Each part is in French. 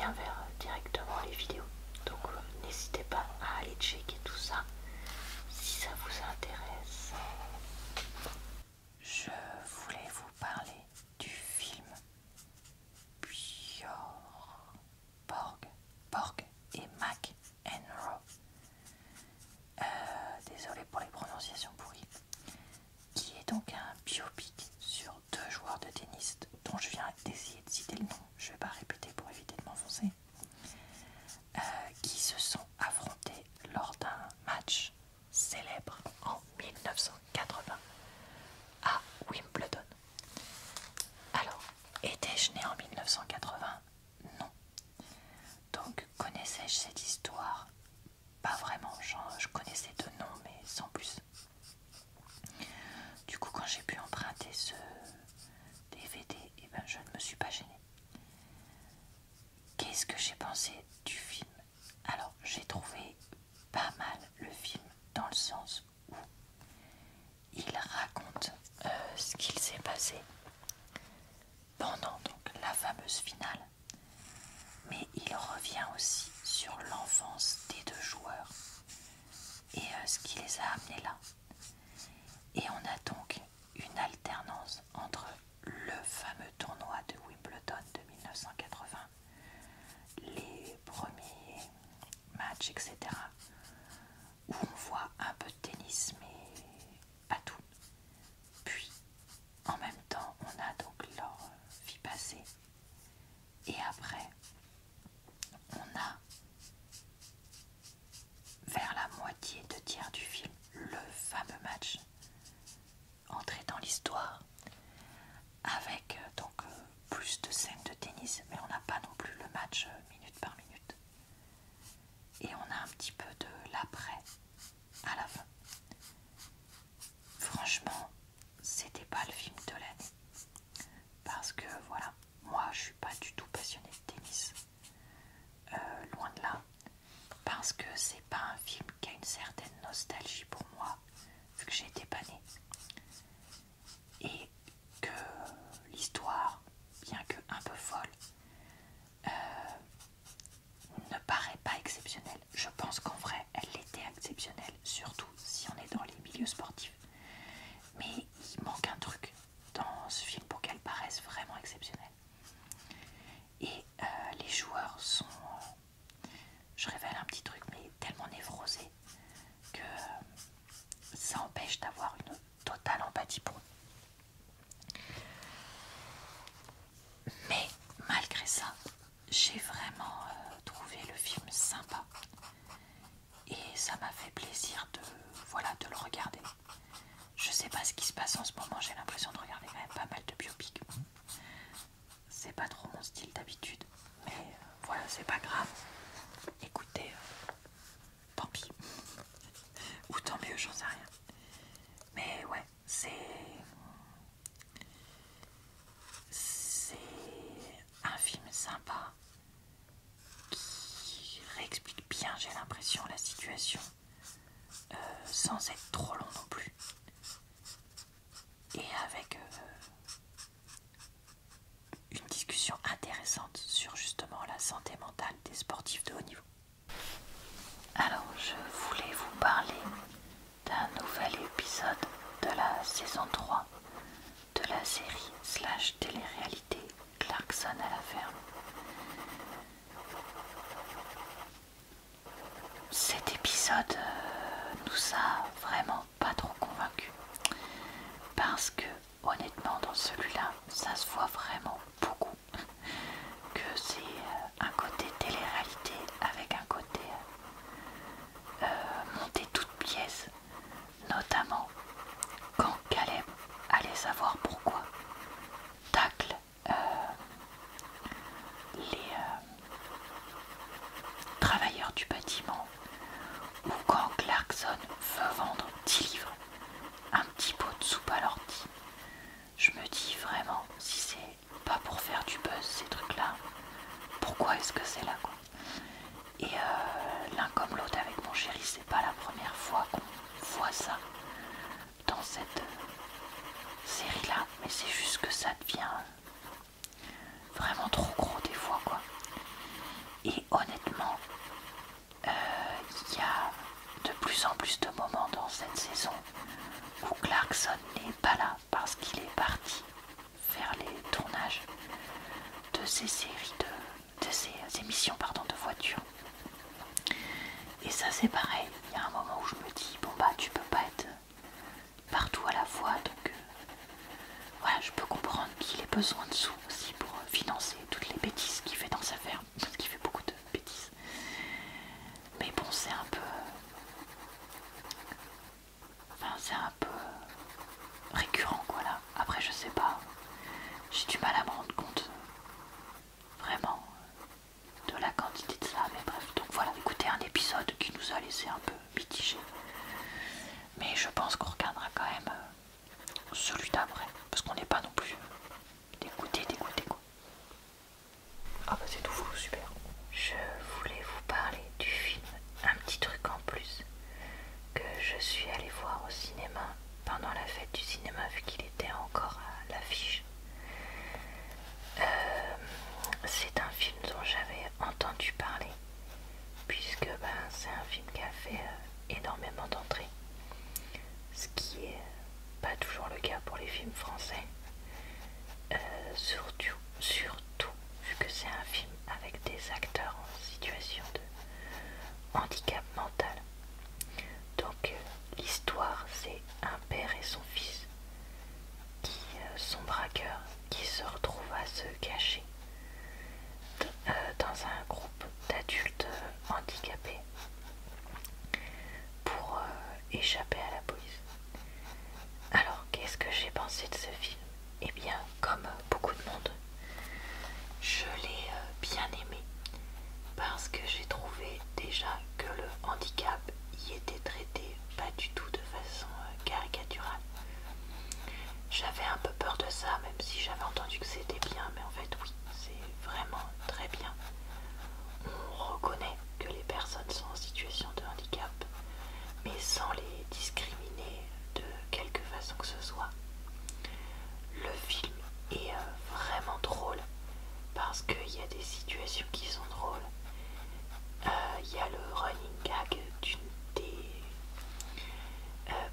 lien vers directement les vidéos. Donc n'hésitez pas à aller checker tout ça si ça vous intéresse. Je voulais vous parler du film Porg et McEnroe. Désolé pour les prononciations pourries. Qui est donc un biopic sur deux joueurs de tennis dont je viens d'essayer de citer le nom, je ne vais pas répéter pour éviter de m'enfoncer, qui se sont affrontés lors d'un match célèbre en 1980 à Wimbledon. Alors, étais-je né en 1980? Non. Donc, connaissais-je cette histoire? Pas vraiment, je connaissais de nom, mais sans plus. Du coup, quand j'ai pu emprunter ce DVD, eh ben, je ne me suis pas gênée. Qu'est-ce que j'ai pensé du film? Alors, j'ai trouvé pas mal le film dans le sens où il raconte ce qu'il s'est passé pendant donc la fameuse finale, mais il revient aussi sur l'enfance des deux joueurs et ce qui les a amenés là. Et on a donc une alternance entre le fameux tournoi de Wimbledon de 1980, les premiers matchs, etc., où on voit un peu de tennis, mais pas tout. Puis, en même temps, on a donc leur vie passée. Et après, on a, vers la moitié de tiers du film, le fameux match entré dans l'histoire, avec donc plus de scènes de tennis, mais on n'a pas non plus le match minute par minute. Et on a un petit peu de l'après à la fin. Franchement, c'était pas le film de l'année. Parce que voilà, moi je suis pas du tout passionnée de tennis. Loin de là. Parce que c'est pas un film qui a une certaine nostalgie pour moi, vu que j'ai été pas née. Et que l'histoire, bien que un peu folle, ne paraît pas exceptionnelle. Je pense qu'en vrai, elle était exceptionnelle, surtout si on est dans les milieux sportifs. Mais il manque un truc dans ce film pour qu'elle paraisse vraiment exceptionnelle. Et les joueurs sont, je révèle un petit truc, mais tellement névrosés que ça empêche d'avoir une totale empathie pour eux. Mais malgré ça, j'ai vraiment trouvé le film sympa et ça m'a fait plaisir de le regarder. Je sais pas ce qui se passe en ce moment, j'ai l'impression de regarder quand même pas mal de biopics. C'est pas trop mon style d'habitude, mais voilà, c'est pas grave. Écoutez, tant pis. Ou tant mieux, j'en sais rien. Mais ouais, c'est un film sympa qui réexplique bien, j'ai l'impression, la situation sans être trop long non plus. Et avec une discussion intéressante sur justement la santé mentale des sportifs de haut niveau. Alors, je voulais vous parler d'un nouvel épisode de la saison 3 de la série / télé-réalité Clarkson à la ferme. Cet épisode nous a vraiment pas trop convaincus parce que honnêtement dans celui-là ça se voit vraiment beaucoup que c'est un côté télé-réalité avec un côté monté toute pièce, notamment quand Caleb allait savoir pourquoi tacle les travailleurs du bâtiment, ou quand Clarkson veut vendre 10 livres, un petit pot de soupe à l'ortie. Je me dis vraiment, si c'est pas pour faire du buzz ces trucs là, pourquoi est-ce que c'est là quoi? Et l'un comme l'autre avec mon chéri, c'est pas la première fois qu'on voit ça dans cette série là, mais c'est juste que ça devient vraiment trop gros des fois quoi. séries de ces émissions pardon, de voitures. Et ça c'est pareil, il y a un moment où je me dis bon bah tu peux pas être partout à la fois, donc voilà, je peux comprendre qu'il ait besoin de sous aussi pour financer toutes les bêtises qu'il fait dans sa ferme, parce qu'il fait beaucoup de bêtises. Mais bon, c'est un peu... Enfin, c'est un peu récurrent, quoi, là. Après, je sais pas, j'ai du mal à me rendre compte vraiment de la quantité de ça, mais bref. Donc voilà, écoutez, un épisode qui nous a laissé un peu mitigé. Mais je pense qu'on regardera quand même celui d'après, parce qu'on n'est pas non plus dégoûté quoi. Ah bah c'est tout fou, super. Je voulais vous parler du film Un petit truc en plus que je suis allée voir au cinéma pendant la fête du cinéma vu qu'il était encore à l'affiche. C'est un film dont j'avais entendu parler puisque c'est un film qui a fait énormément d'entrées, ce qui est pas toujours le cas pour les films français, surtout vu que c'est un film avec des acteurs en situation de handicap mental. Donc l'histoire c'est un père et son fils qui sont braqueurs, qui se retrouvent à se cacher dans un groupe d'adultes handicapés pour échapper à la police. Alors qu'est-ce que j'ai pensé de ce film? Eh bien comme beaucoup de monde, je l'ai bien aimé parce que j'ai trouvé déjà que le handicap y était traité pas du tout de façon caricaturale. J'avais un peu peur de ça, même si j'avais entendu que c'était bien, mais en fait oui, c'est vraiment très bien. On reconnaît que les personnes sont en situation de handicap, mais sans les discriminer de quelque façon que ce soit. Le film est vraiment drôle parce qu'il y a des situations qui sont drôles. Il y a le running gag d'une des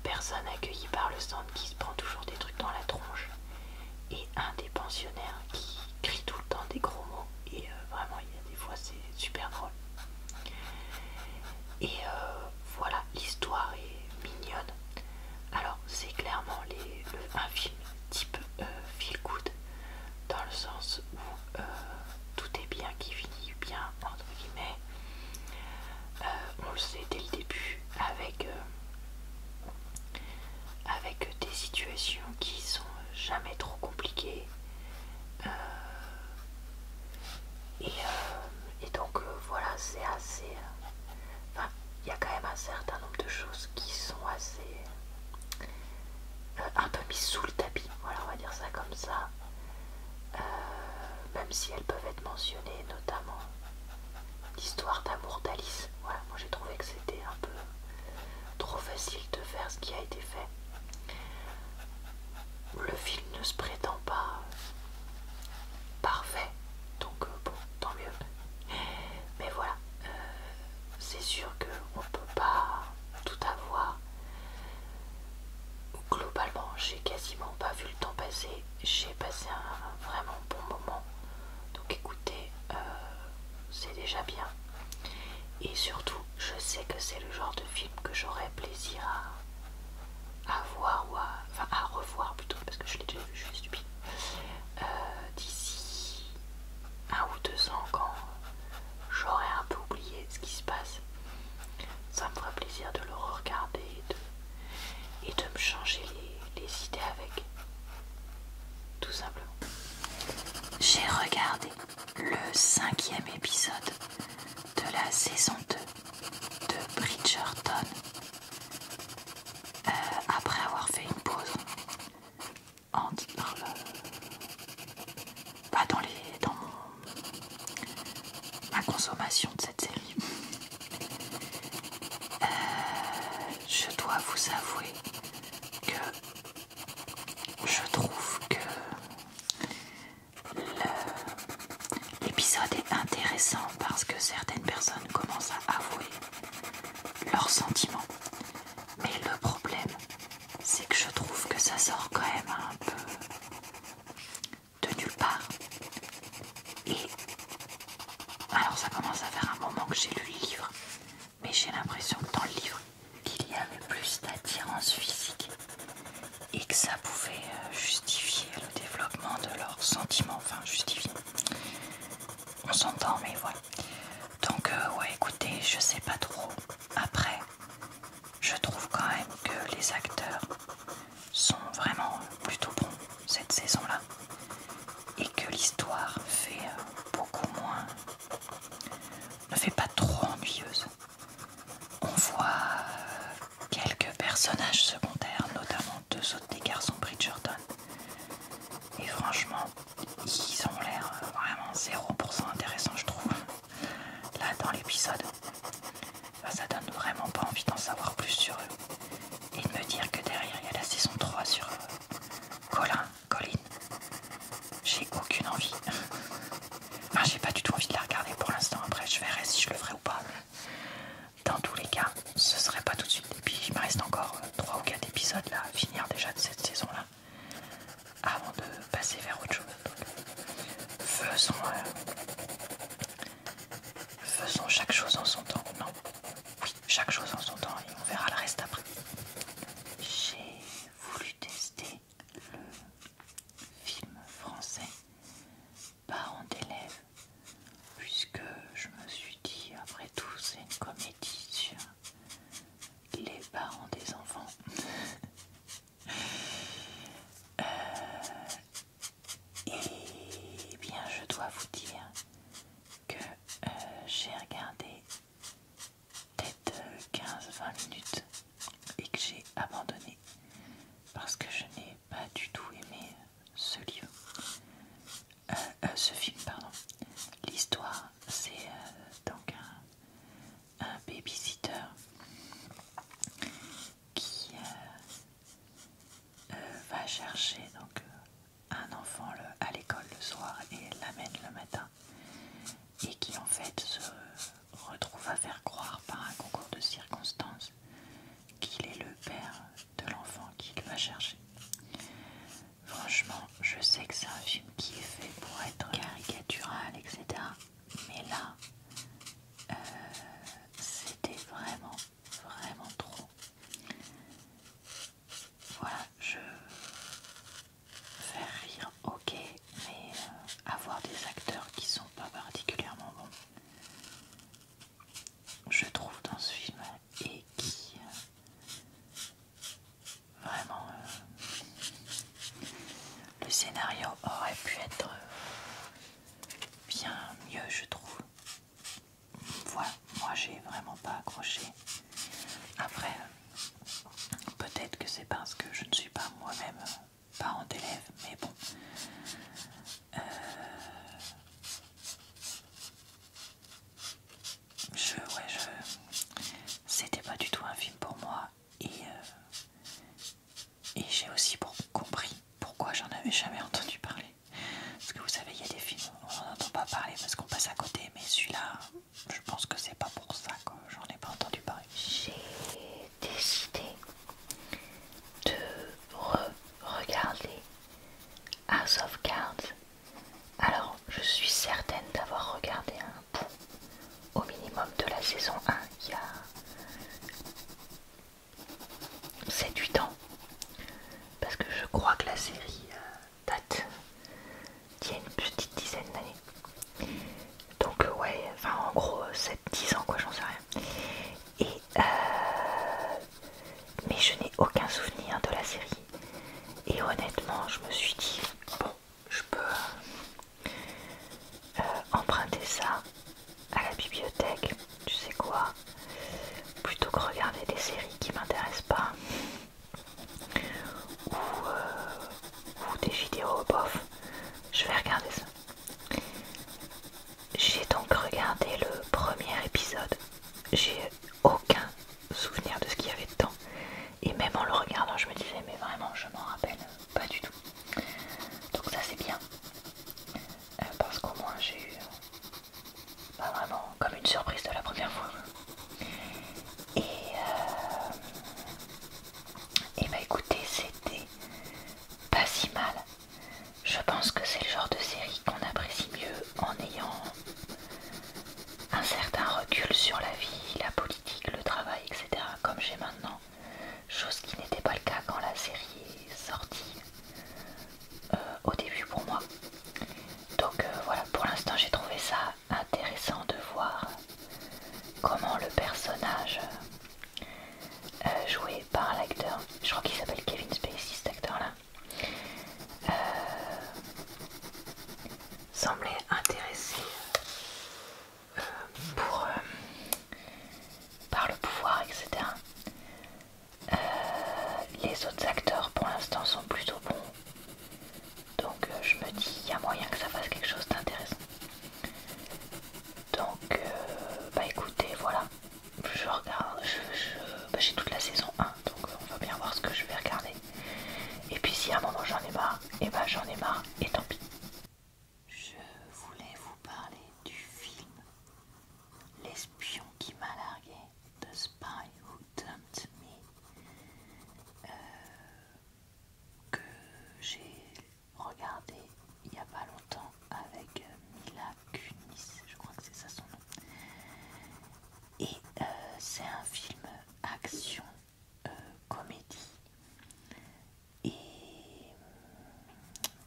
personnes accueillies par le centre qui se prend toujours des trucs dans la tronche, et un des pensionnaires qui crie tout le temps des gros mots, et vraiment il y a des fois c'est super drôle. Et voilà, l'histoire est mignonne. Alors c'est clairement un film type feel good, dans le sens où tout est bien qui finit bien entre guillemets. On le sait dès le début avec des situations qui sont jamais trop compliquées, et donc voilà, c'est assez enfin, il y a quand même un certain nombre de choses qui sont assez un peu mises sous le tapis, voilà, on va dire ça comme ça, même si elles peuvent être mentionnées, notamment l'histoire d'amour d'Alice. Voilà, moi j'ai trouvé que c'était un peu trop facile de faire ce qui a été fait. Le film ne se prétend pas parfait, donc bon, tant mieux. Mais voilà, c'est sûr qu'on ne peut pas tout avoir. Globalement, j'ai quasiment pas vu le temps passer. J'ai passé un vraiment bon moment. Donc écoutez, c'est déjà bien. Et surtout, je sais que c'est le genre de film que j'aurais plaisir à voir ou à revoir plutôt, parce que je l'ai déjà vu, je suis stupide, d'ici 1 ou 2 ans, quand j'aurai un peu oublié ce qui se passe. Ça me fera plaisir de le regarder et de me changer les idées avec, tout simplement. J'ai regardé le 5e épisode de la saison 2 de Bridgerton, après avoir fait une pause dans ma consommation de cette série. Je dois vous avouer que je trouve que l'épisode est intéressant parce que certaines personnes commencent à avouer leurs sentiments. Mais le problème, c'est que je trouve que ça sort quand même un peu de nulle part. Et ça commence à faire un moment que j'ai lu le livre, mais j'ai l'impression que dans le livre, il y avait plus d'attirance physique et que ça pouvait justifier le développement de leurs sentiments, enfin justifier. On s'entend, mais voilà. Donc ouais, écoutez, je sais pas trop. Après, je trouve quand même que les acteurs sont vraiment plutôt bons cette saison-là et que l'histoire fait beaucoup moins, ne fait pas trop ennuyeuse. On voit quelques personnages secondaires, notamment deux autres des garçons Bridgerton, et franchement, ils ont l'air vraiment 0% intéressants, je trouve. Là, dans l'épisode, ça donne vraiment pas envie d'en savoir plus sur eux. Et de me dire que derrière, il y a la saison 3 sur Colin. J'ai aucune envie. Enfin, j'ai pas du tout envie de la regarder pour l'instant. Après, je verrai si je le ferai ou pas. Dans tous les cas, ce serait pas tout de suite. Et puis, il me reste encore 3 ou 4 épisodes là à finir déjà de cette saison-là, avant de passer vers autre chose. Donc, faisons chaque chose en son temps. Non, oui, chaque chose en son temps et on verra le reste après. J'ai voulu tester le film français Parents d'élèves, puisque je me suis dit, après tout, c'est une comédie sur les parents des enfants. Et bien, je dois vous dire que j'ai regardé sur la vie, la politique, le travail, etc. comme j'ai maintenant, chose qui n'était pas le cas quand la série est sortie au début pour moi. Donc voilà, pour l'instant j'ai trouvé ça intéressant de voir comment le personnage joué par l'acteur, je crois qu'il s'appelle Kevin Spacey cet acteur là, semblait intéressé par le pouvoir, etc. Les autres acteurs pour l'instant sont plutôt bons, donc je me dis il y a moyen que ça fasse quelque chose d'intéressant. Donc bah écoutez, voilà, je regarde, j'ai toute la saison 1, donc on va bien voir ce que je vais regarder. Et puis si à un moment j'en ai marre, et bah j'en ai marre et tant pis. Je voulais vous parler du film L'espion qui m'a largué, The Spy Who Dumped Me, que j'ai regardé il n'y a pas longtemps avec Mila Kunis, je crois que c'est ça son nom. Et c'est un film action comédie et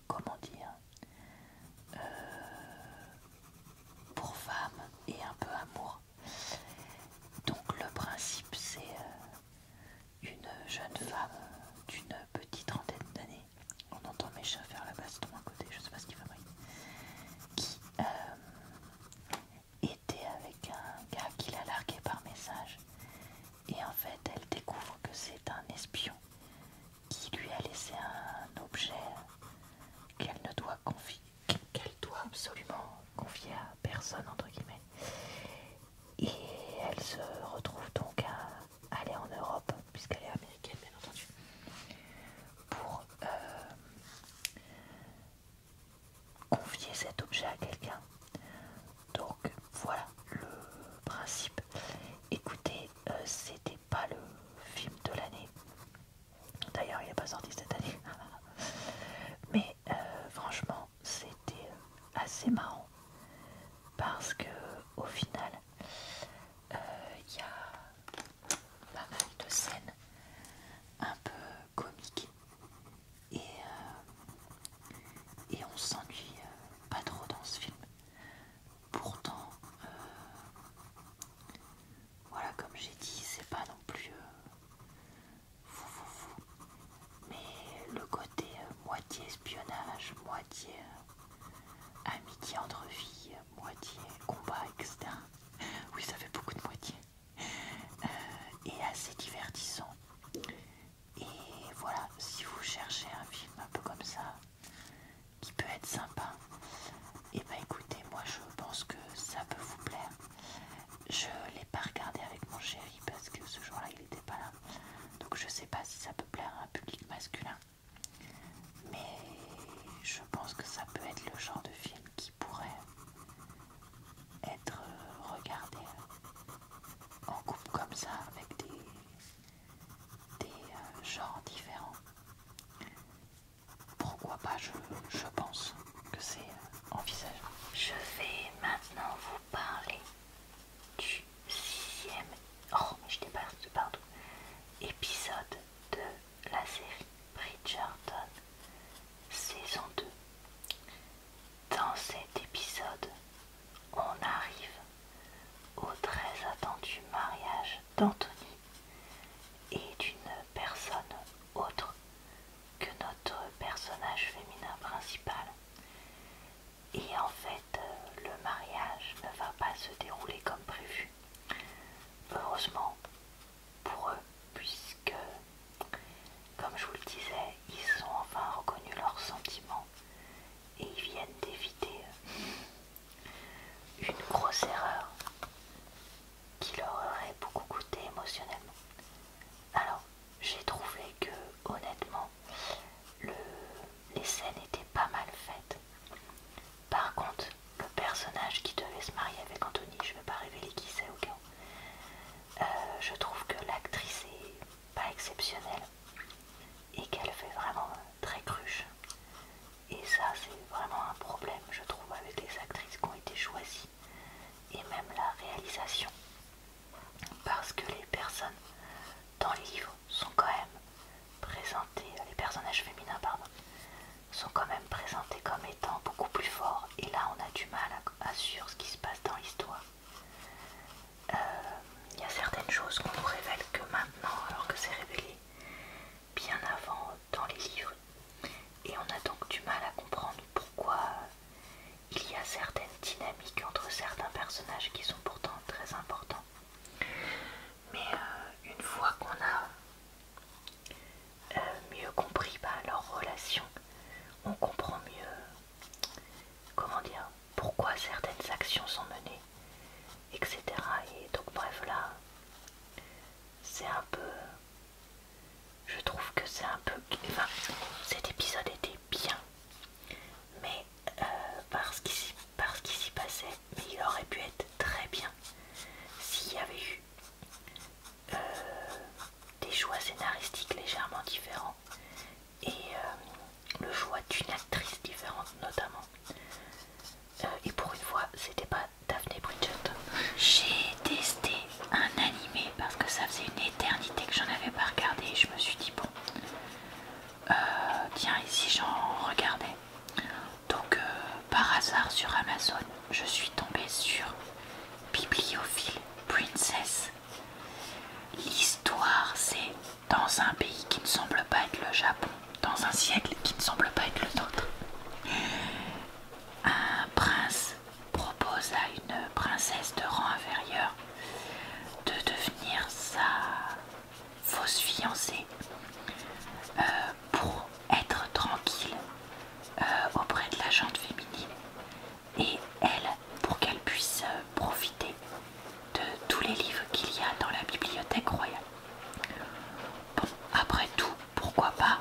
comment dire, pour femmes et un peu amour. Donc le principe c'est une jeune femme d'une petite trentaine d'années, on entend mes chats faire la baston à côté, je sais pas ce qu'il fabrique, qui était avec un gars qui l'a largué par message, et en fait elle découvre que c'est un espion qui lui a laissé un objet qu'elle ne doit confier, qu'elle doit absolument confier à personne entre guillemets. Et elle se retrouve donc à aller en Europe, puisqu'elle est américaine bien entendu, pour confier cet objet à quelqu'un. Donc voilà le principe. Écoutez, c'était pas le film de l'année. D'ailleurs, il n'est pas sorti cette année. Mais franchement, c'était assez marrant parce que au final, il y a pas mal de scènes un peu comiques et on s'ennuie pas trop dans ce film. Pourtant, voilà, comme j'ai dit, c'est pas non plus fou. Mais le côté moitié espionnage, moitié amitié entre filles, moitié combat, etc. Oui, ça fait beaucoup de moitié. Et assez divertissant. Et voilà, si vous cherchez un film un peu comme ça, qui peut être sympa, et bah écoutez, moi je pense que ça peut vous plaire. Je l'ai pas regardé avec mon chéri parce que ce jour-là il était pas là, donc je sais pas si ça peut plaire à un public masculin, mais je pense que ça peut être le genre de film qui pourrait être regardé en couple comme ça avec des genres différents. Pourquoi pas, je pense que c'est envisageable. Je vais maintenant vous parler du 6e, oh mais je dépasse, pardon, épisode de la série Bridgerton, saison 2. Dans cet épisode, on arrive au très attendu mariage d'Anthony et d'une personne autre que notre personnage féminin principal. Et en fait, le mariage ne va pas se dérouler comme prévu. Heureusement pour eux, puisque, comme je vous le disais, ils ont enfin reconnu leurs sentiments et ils viennent d'éviter une grosse erreur qui leur aurait beaucoup coûté émotionnellement. Alors, j'ai trouvé que, honnêtement, les scènes étaient pas mal faites. Par contre, le personnage qui devait se marier avec Anthony, je ne vais pas révéler qui c'est au cas où, je trouve que l'actrice est pas exceptionnelle et qu'elle fait vraiment très cruche. Et ça, c'est vraiment un problème, je trouve, avec les actrices qui ont été choisies et même la réalisation. personnages qui sont pourtant très importants. Mais une fois qu'on a mieux compris leur relation, on comprend mieux, comment dire, pourquoi certaines actions sont menées, etc. Et donc bref, là, c'est un peu, je trouve que c'est un peu, enfin, cet épisode était bien, mais parce qu'il s'y passait, mais il aurait pu être très bien s'il y avait eu des choix scénaristiques légèrement différents et le choix d'une actrice différente notamment. Et pour une fois, c'était pas Daphne Bridgerton. J'ai testé un animé parce que ça faisait une éternité que j'en avais pas regardé et je me suis dit bon, tiens, ici j'en regardais. Donc par hasard sur Amazon, je suis tombée sur Bibliophile Princess. L'histoire, c'est dans un pays qui ne semble pas être le Japon, dans un siècle qui ne semble pas être le nôtre. Un prince propose à une princesse de rang inférieur de devenir sa fausse fiancée pour être tranquille auprès de la gente féminine et elle pour qu'elle puisse profiter de tous les livres qu'il y a dans la bibliothèque royale. Bon, après tout, pourquoi pas,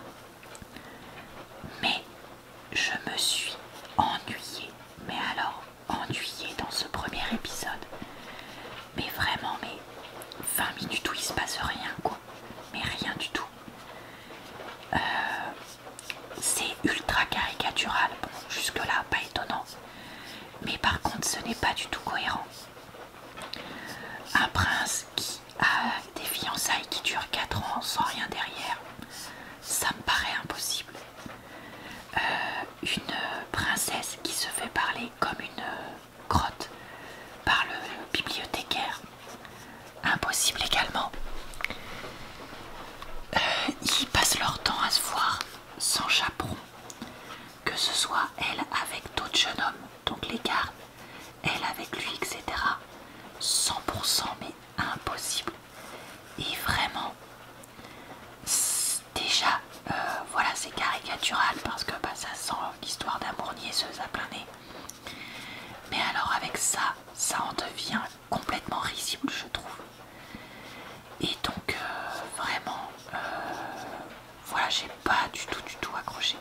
mais je me suis ennuyée, mais alors ennuyée dans ce premier épisode, mais vraiment, mais 20 minutes où il se passe rien quoi, mais rien du tout. C'est ultra caricatural, bon jusque là pas étonnant, mais par contre ce n'est pas du tout cohérent. Un prince qui a des fiançailles qui durent 4 ans sans rien derrière, ça me paraît impossible. Une princesse qui se fait parler comme une grotte par le bibliothécaire, impossible également. Ils passent leur temps à se voir sans chaperon, que ce soit elle avec d'autres jeunes hommes, donc les gardes, elle avec lui, etc. 100% mais impossible. Et vraiment, déjà, voilà, c'est caricatural parce que ça sent l'histoire d'amour niaiseuse à plein nez. Mais alors avec ça, ça en devient complètement risible, je trouve. Et donc vraiment, voilà, j'ai pas du tout accroché.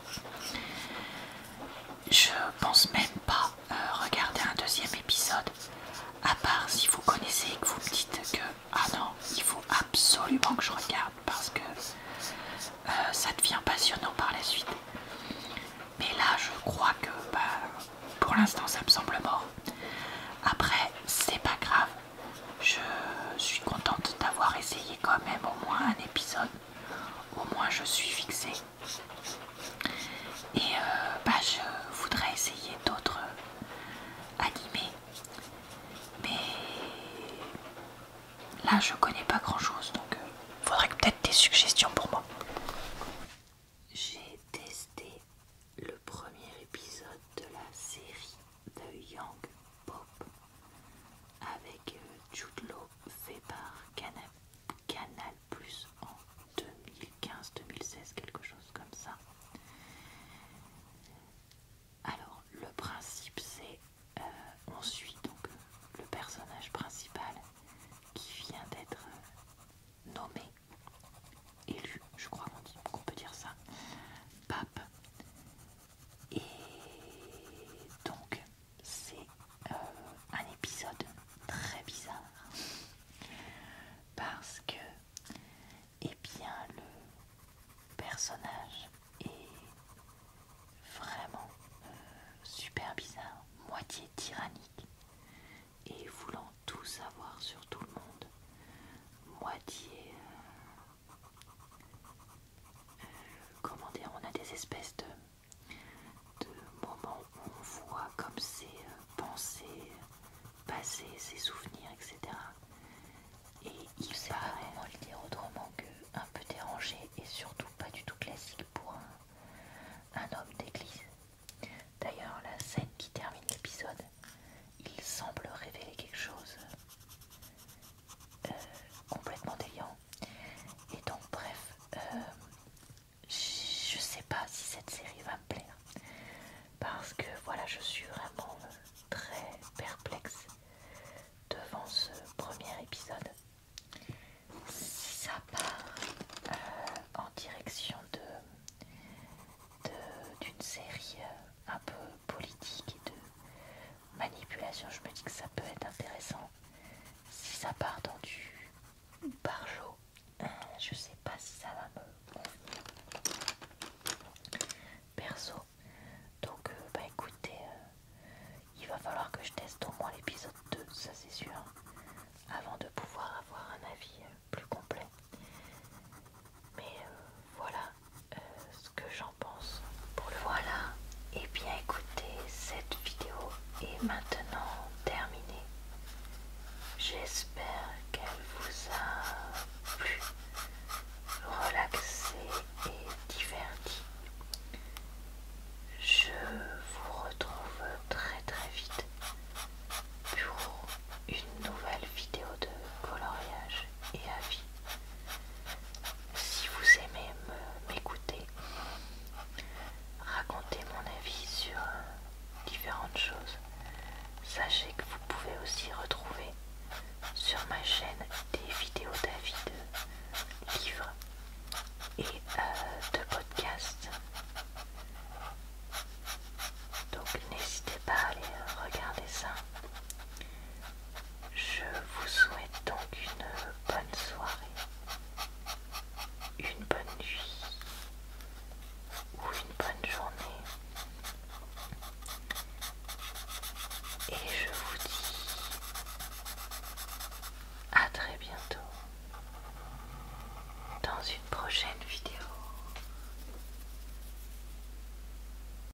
Je pense même pas regarder un deuxième épisode, à part si vous connaissez et que vous me dites que ah non, il faut absolument que je regarde parce que ça devient passionnant par la suite. Mais là, je crois que pour l'instant, ça me semble mort. Après, c'est pas grave. Je suis contente d'avoir essayé quand même au moins un épisode. Au moins, je suis fixée. Et je voudrais essayer d'autres animés. Mais là, je connais pas grand chose. Donc, faudrait que peut-être des suggestions pour moi. J'ai testé le premier épisode de la série The Young Pope avec Jude Law, fait par Canal Plus en 2015-2016, quelque chose comme ça. Alors le principe c'est, on suit donc le personnage principal qui vient d'être nommé, élu, je crois qu'on peut dire ça, pape. Et donc c'est un épisode très bizarre parce que eh bien le personnage est vraiment super bizarre, moitié tyrannique et voulant tout savoir sur tout le monde, moitié comment dire, on a des espèces de moments où on voit comme ses pensées passer, ses souvenirs, etc. Et il sait pas comment le dire autrement que un peu dérangé et surtout pas du tout classique pour un homme d'église. D'ailleurs, la scène qui termine l'épisode, il semble révéler quelque peut être intéressant. Si ça part dans du barjo, je sais pas si ça va me convenir perso. Donc bah écoutez, il va falloir que je teste au moins l'épisode 2, ça c'est sûr, avant de pouvoir avoir un avis plus complet. Mais voilà ce que j'en pense pour le voilà. Et bien écoutez, cette vidéo est maintenant terminée. J'espère qu'elle vous a plu, relaxé et diverti. Je vous retrouve très très vite pour une nouvelle vidéo de coloriage et avis. Si vous aimez m'écouter, raconter mon avis sur différentes choses, sachez que vous pouvez aussi retrouver sur ma chaîne des vidéos d'avis de livres et de podcasts. Donc n'hésitez pas à aller regarder ça. Je vous souhaite donc une bonne soirée, une bonne nuit ou une bonne journée. Et je vous dis à très bientôt dans une prochaine